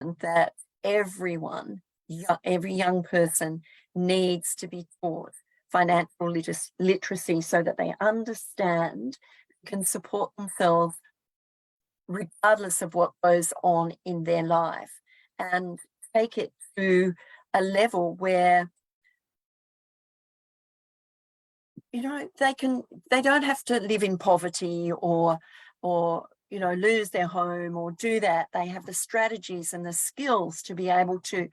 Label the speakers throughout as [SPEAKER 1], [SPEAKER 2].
[SPEAKER 1] important that every young person needs to be taught financial literacy so that they understand, can support themselves regardless of what goes on in their life, and take it to a level where, you know, they don't have to live in poverty or you know, lose their home or do that. They have the strategies and the skills to be able to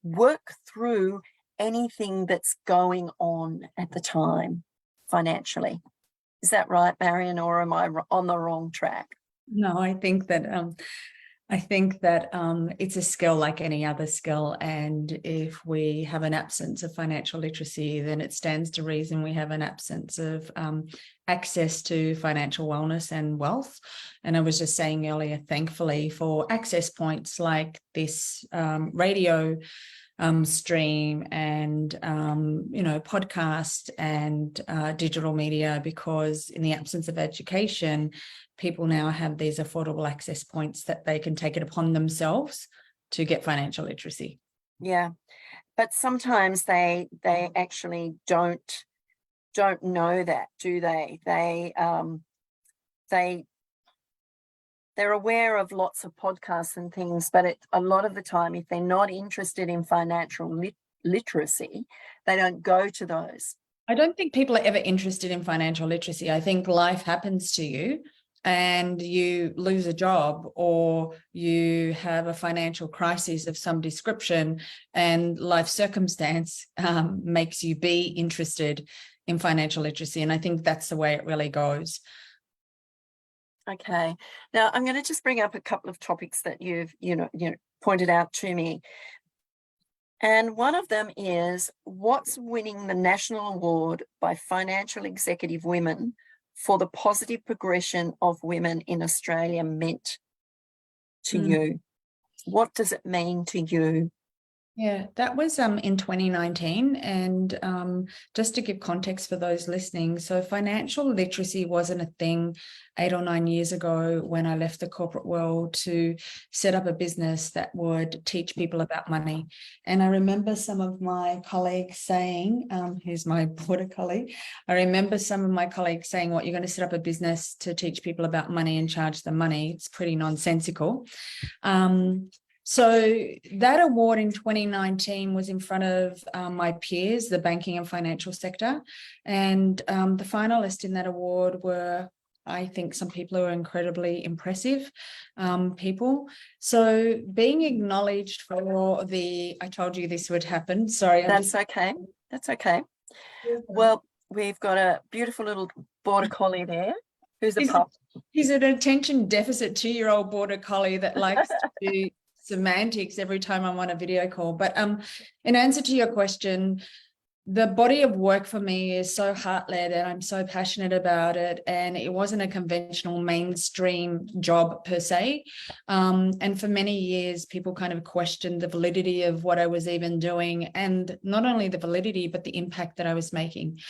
[SPEAKER 1] work through anything that's going on at the time financially. Is that right, Marion, or am I on the wrong track?
[SPEAKER 2] No, I think that it's a skill like any other skill, and if we have an absence of financial literacy, then it stands to reason we have an absence of access to financial wellness and wealth. And I was just saying earlier, thankfully for access points like this radio stream and you know, podcast and digital media, because in the absence of education, people now have these affordable access points that they can take it upon themselves to get financial literacy.
[SPEAKER 1] Yeah, but sometimes they actually don't know that, do they? They're aware of lots of podcasts and things, but a lot of the time, if they're not interested in financial literacy, they don't go to those.
[SPEAKER 2] I don't think people are ever interested in financial literacy. I think life happens to you and you lose a job, or you have a financial crisis of some description, and life circumstance makes you be interested in financial literacy. And I think that's the way it really goes.
[SPEAKER 1] Okay. Now I'm going to just bring up a couple of topics that you've pointed out to me. And one of them is, what's winning the National Award by Financial Executive Women for the positive progression of women in Australia meant to you? What does it mean to you?
[SPEAKER 2] Yeah, that was in 2019. And just to give context for those listening, so financial literacy wasn't a thing 8 or 9 years ago when I left the corporate world to set up a business that would teach people about money. And I remember some of my colleagues saying, who's my border colleague, I remember some of my colleagues saying, what, you're going to set up a business to teach people about money and charge them money? It's pretty nonsensical. So that award in 2019 was in front of my peers, the banking and financial sector. And the finalists in that award were, I think, some people who are incredibly impressive people. So being acknowledged for I told you this would happen. Sorry.
[SPEAKER 1] That's okay. That's okay. Well, we've got a beautiful little border collie there. Who's a pup?
[SPEAKER 2] He's an attention deficit 2-year-old border collie that likes to do semantics every time I'm on a video call. But in answer to your question, the body of work for me is so heart-led and I'm so passionate about it. And it wasn't a conventional mainstream job per se. And for many years, people kind of questioned the validity of what I was even doing, and not only the validity, but the impact that I was making.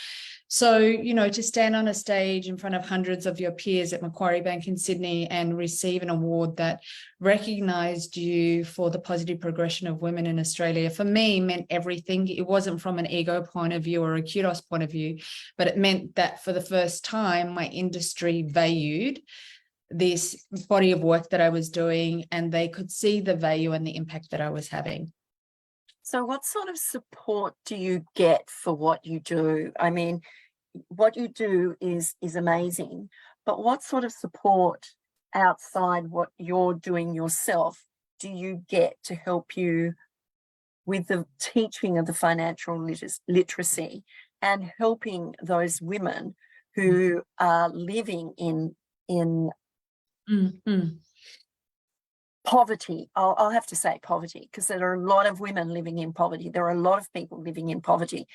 [SPEAKER 2] So, you know, to stand on a stage in front of hundreds of your peers at Macquarie Bank in Sydney and receive an award that recognised you for the positive progression of women in Australia, for me, meant everything. It wasn't from an ego point of view or a kudos point of view, but it meant that for the first time, my industry valued this body of work that I was doing, and they could see the value and the impact that I was having.
[SPEAKER 1] So what sort of support do you get for what you do? I mean, what you do is amazing, but what sort of support outside what you're doing yourself do you get to help you with the teaching of the financial literacy and helping those women who are living in poverty? I'll have to say poverty, because there are a lot of women living in poverty. There are a lot of people living in poverty,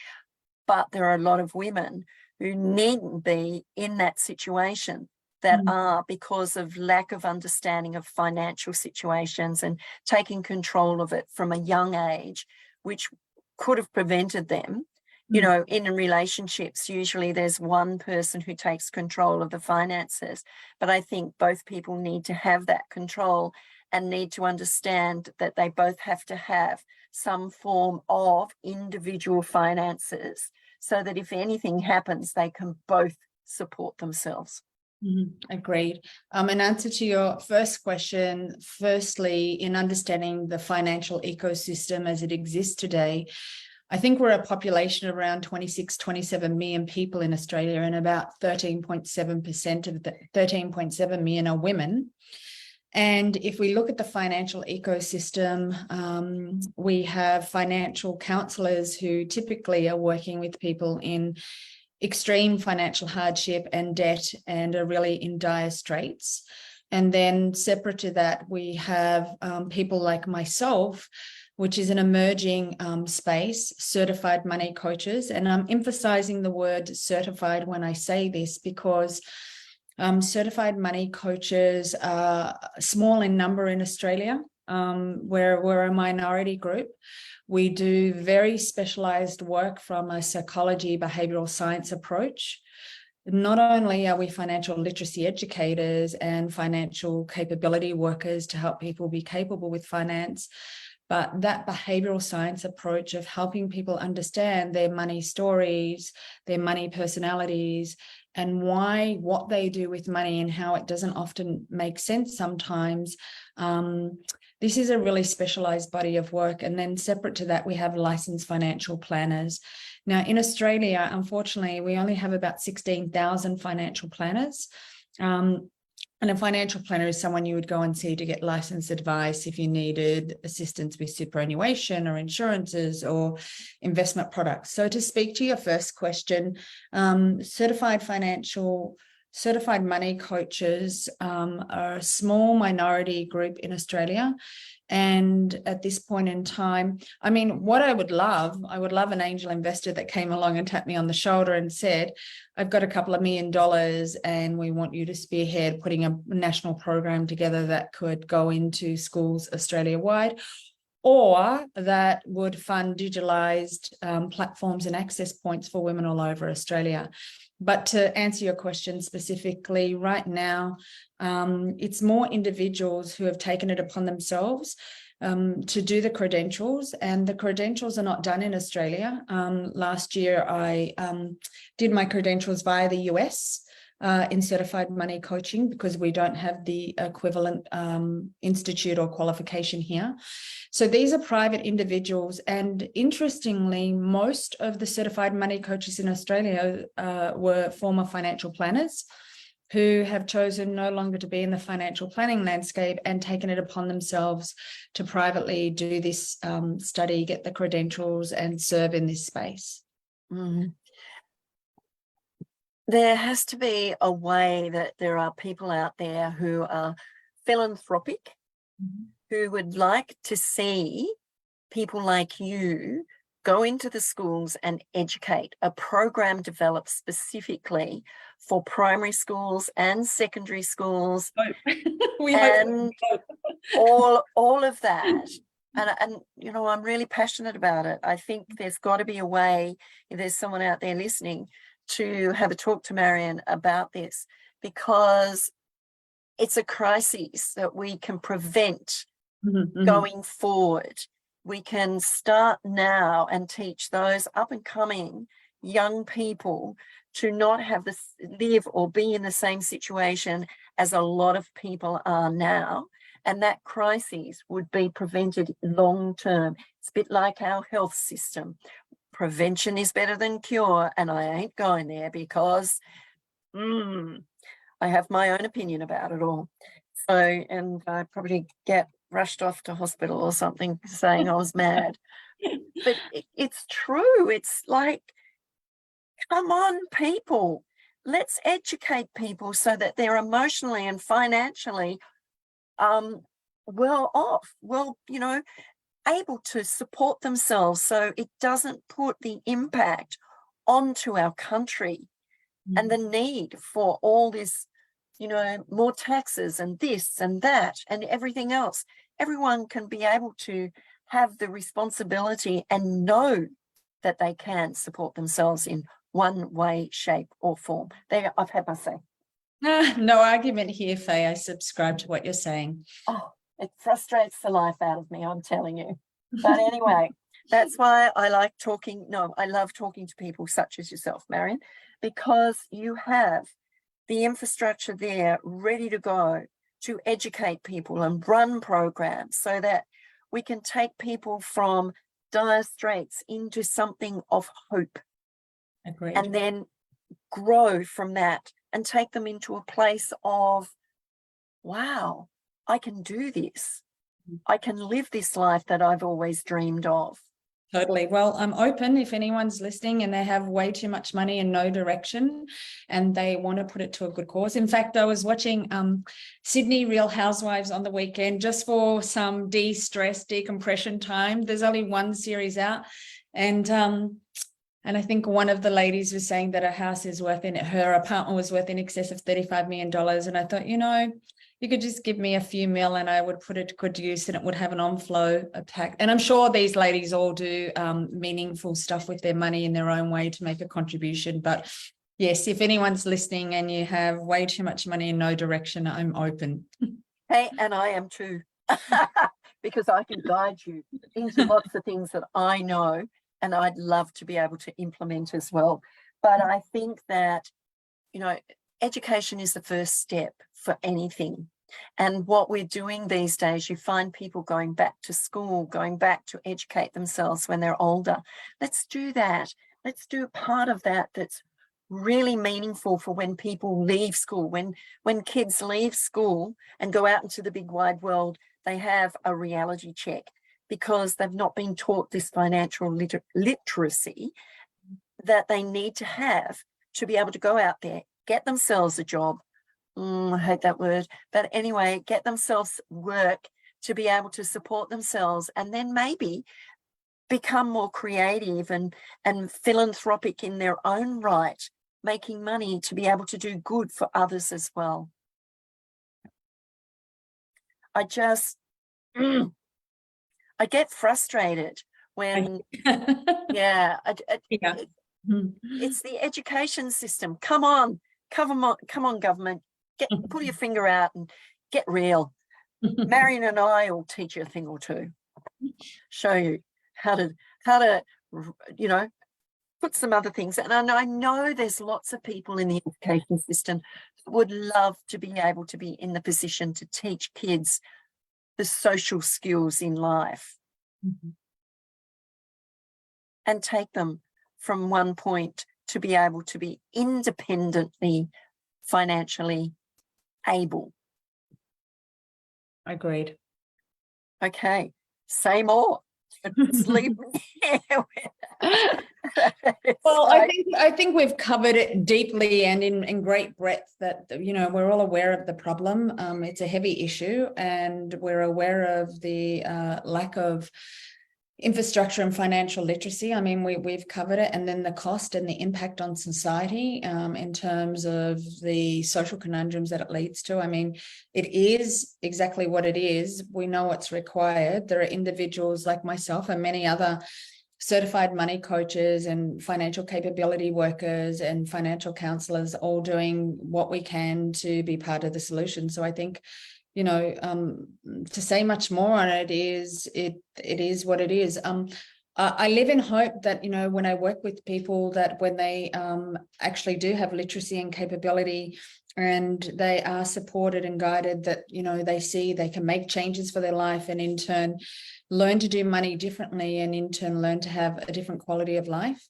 [SPEAKER 1] but there are a lot of women who needn't be in that situation that are, because of lack of understanding of financial situations and taking control of it from a young age, which could have prevented them. You know, in relationships, usually there's one person who takes control of the finances, but I think both people need to have that control and need to understand that they both have to have some form of individual finances so that if anything happens, they can both support themselves.
[SPEAKER 2] Agreed. In answer to your first question, firstly, in understanding the financial ecosystem as it exists today, I think we're a population of around 26, 27 million people in Australia, and about 13.7% of the 13.7 million are women. And if we look at the financial ecosystem, we have financial counsellors who typically are working with people in extreme financial hardship and debt and are really in dire straits. And then separate to that, we have people like myself, which is an emerging space, certified money coaches. And I'm emphasizing the word certified when I say this because certified money coaches are small in number in Australia. We're a minority group. We do very specialized work from a psychology, behavioral science approach. Not only are we financial literacy educators and financial capability workers to help people be capable with finance, but that behavioral science approach of helping people understand their money stories, their money personalities, and why what they do with money and how it doesn't often make sense sometimes. This is a really specialized body of work. And then separate to that, we have licensed financial planners. Now, in Australia, unfortunately, we only have about 16,000 financial planners. And a financial planner is someone you would go and see to get licensed advice if you needed assistance with superannuation or insurances or investment products. So to speak to your first question, certified money coaches are a small minority group in Australia. And at this point in time, I mean, what I would love an angel investor that came along and tapped me on the shoulder and said, I've got a couple of $1 million and we want you to spearhead putting a national program together that could go into schools Australia-wide, or that would fund digitalized platforms and access points for women all over Australia. But to answer your question specifically, right now, it's more individuals who have taken it upon themselves to do the credentials, and the credentials are not done in Australia. Last year, I did my credentials via the US in certified money coaching because we don't have the equivalent institute or qualification here. So these are private individuals, and interestingly, most of the certified money coaches in Australia were former financial planners who have chosen no longer to be in the financial planning landscape and taken it upon themselves to privately do this study, get the credentials, and serve in this space.
[SPEAKER 1] Mm. There has to be a way that there are people out there who are philanthropic, who would like to see people like you go into the schools and educate, a program developed specifically for primary schools and secondary schools, and all of that. And you know, I'm really passionate about it. I think there's got to be a way, if there's someone out there listening, to have a talk to Marion about this, because it's a crisis that we can prevent going forward. We can start now and teach those up and coming young people to not have this live or be in the same situation as a lot of people are now. And that crisis would be prevented long term. It's a bit like our health system. Prevention is better than cure. And I ain't going there because I have my own opinion about it all. So, and I probably get rushed off to hospital or something saying I was mad. But it's true. It's like, come on, people. Let's educate people so that they're emotionally and financially well off, you know, able to support themselves so it doesn't put the impact onto our country and the need for all this, you know, more taxes and this and that and everything else. Everyone can be able to have the responsibility and know that they can support themselves in one way, shape or form. There, I've had my say.
[SPEAKER 2] No argument here, Faye. I subscribe to what you're saying.
[SPEAKER 1] Oh, It frustrates the life out of me, I'm telling you. But anyway, that's why I like talking. No, I love talking to people such as yourself, Marion, because you have the infrastructure there ready to go to educate people and run programs so that we can take people from dire straits into something of hope.
[SPEAKER 2] Agreed.
[SPEAKER 1] And then grow from that and take them into a place of, wow, I can do this. I can live this life that I've always dreamed of.
[SPEAKER 2] Totally. Well, I'm open if anyone's listening and they have way too much money and no direction and they want to put it to a good cause. In fact, I was watching Sydney Real Housewives on the weekend just for some de-stress, decompression time. There's only one series out. And I think one of the ladies was saying that her apartment was worth in excess of $35 million. And I thought, you could just give me a few mil and I would put it to good use and it would have an on-flow attack. And I'm sure these ladies all do meaningful stuff with their money in their own way to make a contribution. But yes, if anyone's listening and you have way too much money and no direction, I'm open.
[SPEAKER 1] Hey, and I am too, because I can guide you into lots of things that I know and I'd love to be able to implement as well. But I think that, education is the first step for anything. And what we're doing these days, you find people going back to school, going back to educate themselves when they're older. Let's do that. Let's do part of that that's really meaningful for when people leave school. When kids leave school and go out into the big wide world, they have a reality check because they've not been taught this financial literacy that they need to have to be able to go out there, get themselves a job. I hate that word. But anyway, get themselves work to be able to support themselves and then maybe become more creative and philanthropic in their own right, making money to be able to do good for others as well. I just, I get frustrated when, yeah, it's the education system. Come on, government. Pull your finger out and get real. Marion and I will teach you a thing or two, show you how to put some other things. And I know there's lots of people in the education system that would love to be able to be in the position to teach kids the social skills in life and take them from one point to be able to be independently financially able.
[SPEAKER 2] Agreed.
[SPEAKER 1] Okay, say more. Sleep.
[SPEAKER 2] Well, I think we've covered it deeply and in great breadth that, we're all aware of the problem. It's a heavy issue and we're aware of the lack of infrastructure and financial literacy. I mean, we've covered it, and then the cost and the impact on society in terms of the social conundrums that it leads to. I mean, it is exactly what it is. We know what's required. There are individuals like myself and many other certified money coaches and financial capability workers and financial counselors all doing what we can to be part of the solution. So I think, to say much more on it is what it is. I live in hope that, when I work with people, that when they actually do have literacy and capability and they are supported and guided, that, they see they can make changes for their life and in turn learn to do money differently and in turn learn to have a different quality of life.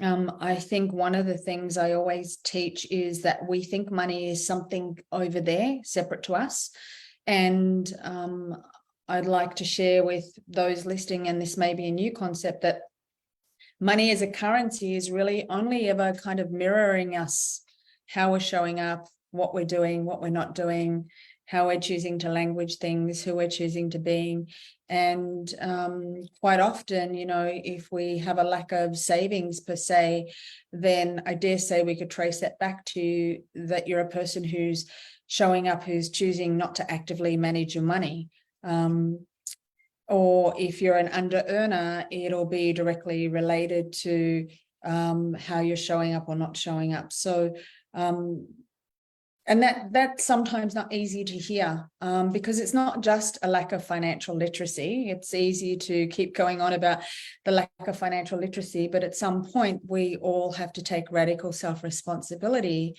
[SPEAKER 2] I think one of the things I always teach is that we think money is something over there separate to us. And I'd like to share with those listening, and this may be a new concept, that money as a currency is really only ever kind of mirroring us, how we're showing up, what we're doing, what we're not doing, how we're choosing to language things, who we're choosing to be. And quite often, if we have a lack of savings per se, then I dare say we could trace that back to that you're a person who's showing up, who's choosing not to actively manage your money. Or if you're an under earner, it'll be directly related to how you're showing up or not showing up. So And that's sometimes not easy to hear, because it's not just a lack of financial literacy. It's easy to keep going on about the lack of financial literacy, but at some point we all have to take radical self-responsibility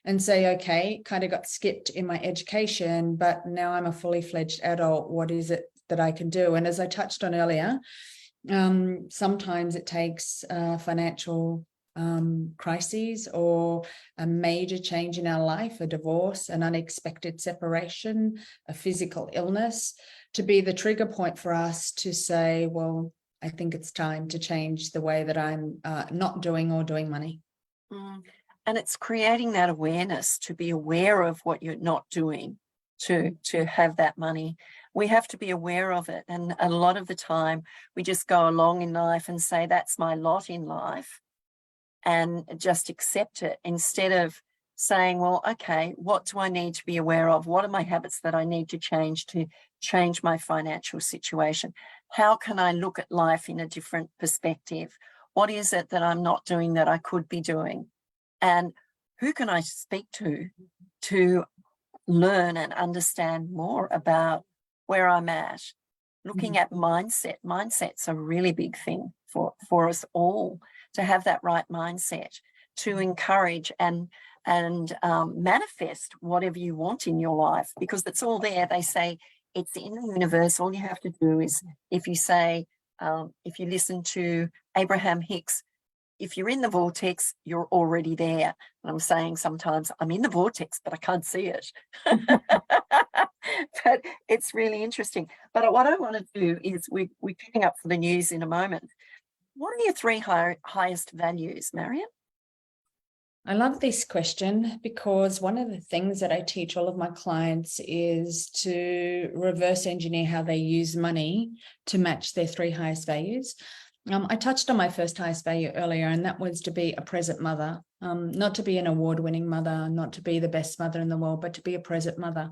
[SPEAKER 2] and say, okay, kind of got skipped in my education, but now I'm a fully fledged adult. What is it that I can do? And as I touched on earlier, sometimes it takes financial crises or a major change in our life, a divorce, an unexpected separation, a physical illness, to be the trigger point for us to say, well, I think it's time to change the way that I'm not doing or doing money.
[SPEAKER 1] And it's creating that awareness, to be aware of what you're not doing to have that money. We have to be aware of it. And a lot of the time we just go along in life and say, that's my lot in life, and just accept it, instead of saying, well, okay, what do I need to be aware of? What are my habits that I need to change my financial situation? How can I look at life in a different perspective? What is it that I'm not doing that I could be doing? And who can I speak to learn and understand more about where I'm at? Looking at mindset. Mindset's a really big thing for us all, to have that right mindset, to encourage and manifest whatever you want in your life, because it's all there. They say it's in the universe. All you have to do is, if you say, if you listen to Abraham Hicks, if you're in the vortex, you're already there. And I'm saying sometimes I'm in the vortex, but I can't see it. But it's really interesting. But what I want to do is, we're coming up for the news in a moment. What are your three highest values, Marion?
[SPEAKER 2] I love this question, because one of the things that I teach all of my clients is to reverse engineer how they use money to match their three highest values. I touched on my first highest value earlier, and that was to be a present mother, not to be an award-winning mother, not to be the best mother in the world, but to be a present mother,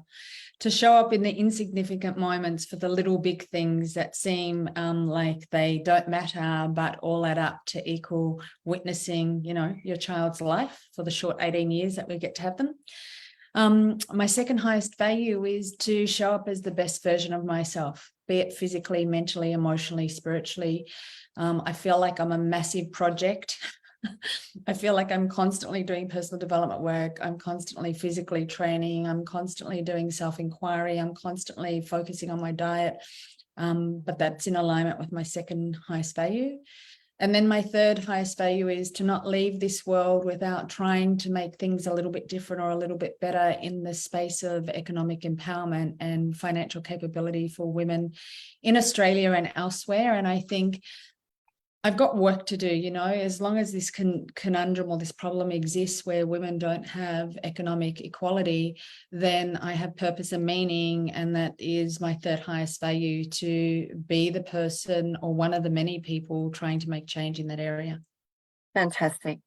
[SPEAKER 2] to show up in the insignificant moments for the little big things that seem like they don't matter, but all add up to equal witnessing, your child's life for the short 18 years that we get to have them. My second highest value is to show up as the best version of myself, be it physically, mentally, emotionally, spiritually. I feel like I'm a massive project. I feel like I'm constantly doing personal development work. I'm constantly physically training. I'm constantly doing self-inquiry. I'm constantly focusing on my diet. But that's in alignment with my second highest value. And then my third highest value is to not leave this world without trying to make things a little bit different or a little bit better in the space of economic empowerment and financial capability for women in Australia and elsewhere. And I think I've got work to do, as long as this conundrum or this problem exists where women don't have economic equality, then I have purpose and meaning. And that is my third highest value, to be the person or one of the many people trying to make change in that area.
[SPEAKER 1] Fantastic.